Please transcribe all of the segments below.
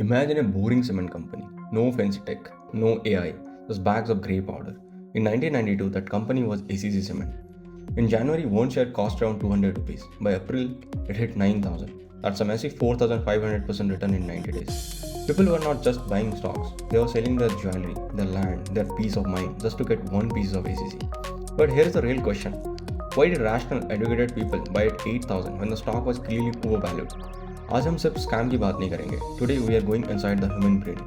Imagine a boring cement company, no fancy tech, no AI, just bags of grey powder. In 1992, that company was ACC Cement. In January, one share cost around 200 rupees. By April, it hit 9,000. That's a massive 4,500% return in 90 days. People were not just buying stocks, they were selling their jewelry, their land, their peace of mind just to get one piece of ACC. But here's the real question. Why did rational, educated people buy at 8,000 when the stock was clearly overvalued? आज हम सिर्फ scam की बात नहीं करेंगे. Today we are going inside the human brain.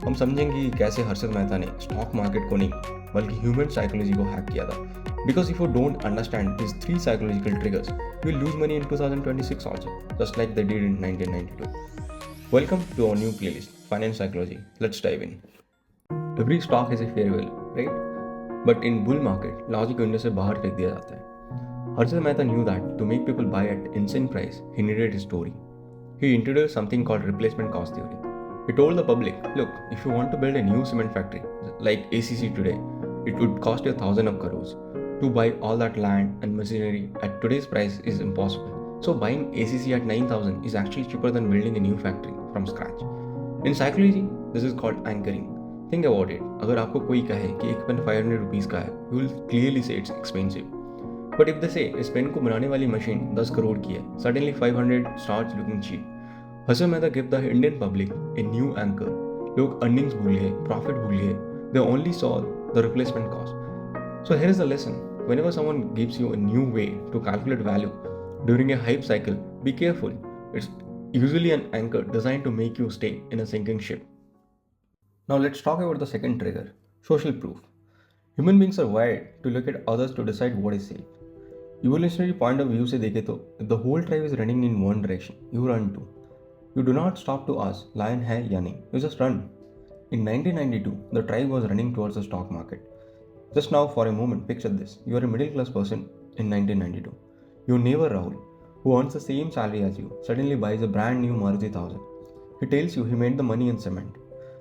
हम समझेंगे कि कैसे हर्षद मेहता ने स्टॉक मार्केट को नहीं बल्कि ह्यूमन साइकोलॉजी को हैक किया था. Because if you don't understand these three psychological triggers, you will lose money in 2026 also, just like they did in 1992. Welcome to our new playlist, Finance Psychology. Let's dive in. Every stock has a farewell, right? But in bull market, logic window से बाहर फेंक दिया जाता है. Harshad Mehta knew that to make people buy at insane price, he needed a story. He introduced something called replacement cost theory. He told the public, look, if you want to build a new cement factory, like ACC today, it would cost you 1,000 of crores. To buy all that land and machinery at today's price is impossible. So buying ACC at 9,000 is actually cheaper than building a new factory from scratch. In psychology, this is called anchoring. Think about it. अगर आपको कोई कहे कि एक pen 500 rupees का है, you will clearly say it's expensive. But if they say इस pen को बनाने वाली मशीन 10 करोड़ की है, suddenly 500 starts looking cheap. Harshad Mehta gave the Indian public a new anchor. लोग earnings भूल गए, profit भूल गए. They only saw the replacement cost. So here is the lesson. Whenever someone gives you a new way to calculate value during a hype cycle, be careful. It's usually an anchor designed to make you stay in a sinking ship. Now let's talk about the second trigger, social proof. Human beings are wired to look at others to decide what is safe. Evolutionary point of view से देखे तो if the whole tribe is running in one direction, you run too. You do not stop to ask lion है या नहीं. You just run. In 1992, the tribe was running towards the stock market. Just now, for a moment, picture this. You are a middle class person in 1992. Your neighbor Rahul, who earns the same salary as you, suddenly buys a brand new Maruti 1000. He tells you he made the money in cement.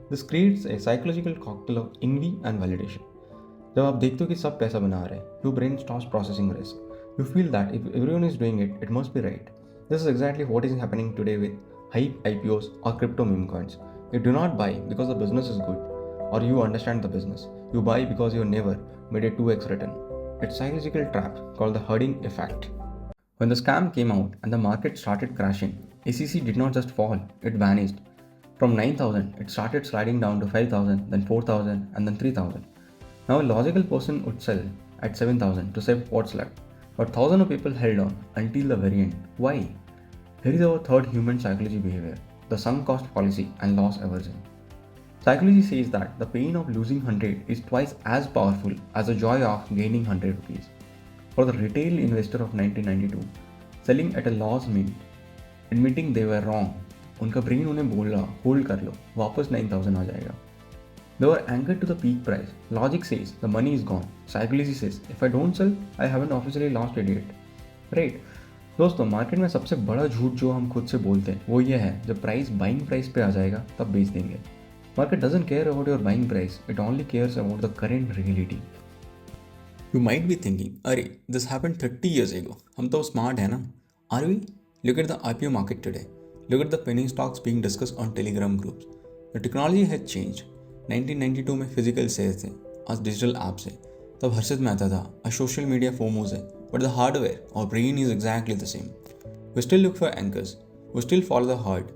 This creates a psychological cocktail of envy and validation. जब आप देखते हो कि सब पैसा बना रहे हैं, your brain stops processing risk. You feel that if everyone is doing it, it must be right. This is exactly what is happening today with hype IPOs or crypto meme coins. You do not buy because the business is good or you understand the business. You buy because your neighbor made a 2x return. It's a psychological trap called the herding effect. When the scam came out and the market started crashing, ACC did not just fall, it vanished. From 9,000, it started sliding down to 5,000, then 4,000, and then 3,000. Now a logical person would sell at 7,000 to save what's left. But thousands of people held on until the very end. Why? Here is our third human psychology behavior, the sunk cost fallacy and loss aversion. Psychology says that the pain of losing 100 is twice as powerful as the joy of gaining 100 rupees. For the retail investor of 1992, selling at a loss meant admitting they were wrong. उनका brain उन्हें बोल रहा, hold कर लो, वापस 9,000 आ जाएगा. They were anchored to the peak price. Logic says the money is gone. Psychology says if I don't sell, I haven't officially lost a date. Right? दोस्तों market में सबसे बड़ा झूठ जो हम खुद से बोलते हैं वो ये है जब प्राइस बाइंग प्राइस पे आ जाएगा तब बेच देंगे. Market doesn't care about your buying price, it only cares about the current reality. You might be thinking अरे दिस हैपेंड 30 years ago. हम तो स्मार्ट है ना. Are we? Look at the IPO market today. Look at the penny stocks being discussed on Telegram groups. The technology has changed. 1992 में physical shares थे, आज digital apps है. तब हर्षद मेहता था, आज सोशल मीडिया फोमोज है. बट द हार्डवेयर और brain is exactly the same. We still look for anchors, we still follow the heart,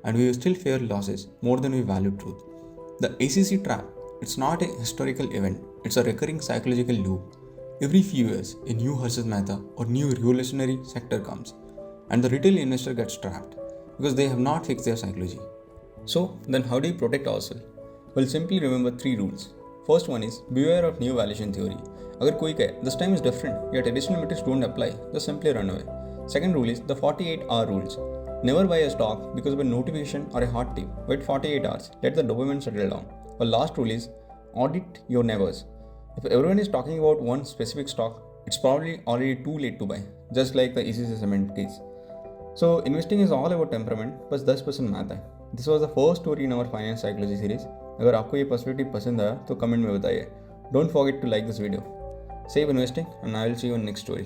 and we still fear losses more than we value truth. The ACC trap, it's not a historical event, it's a recurring psychological loop. Every few years, a new Harshad Mehta or new revolutionary sector comes, and the retail investor gets trapped because they have not fixed their psychology. So, then how do we protect ourselves? Well, simply remember 3 rules. First one is beware of new valuation theory. अगर कोई कहे this time is different, yet additional metrics don't apply, just simply run away. Second rule is the 48-hour rules. Never buy a stock because of a notification or a hot tip. Wait 48 hours. Let the dopamine settle down. The last rule is audit your neighbors. If everyone is talking about one specific stock, it's probably already too late to buy. Just like the ACC cement case. So investing is all about temperament, बस 10% math है. This was the first story in our finance psychology series. अगर आपको ये perspective पसंद आया तो comment में बताइए. Don't forget to like this video. Save investing and I will see you in next story.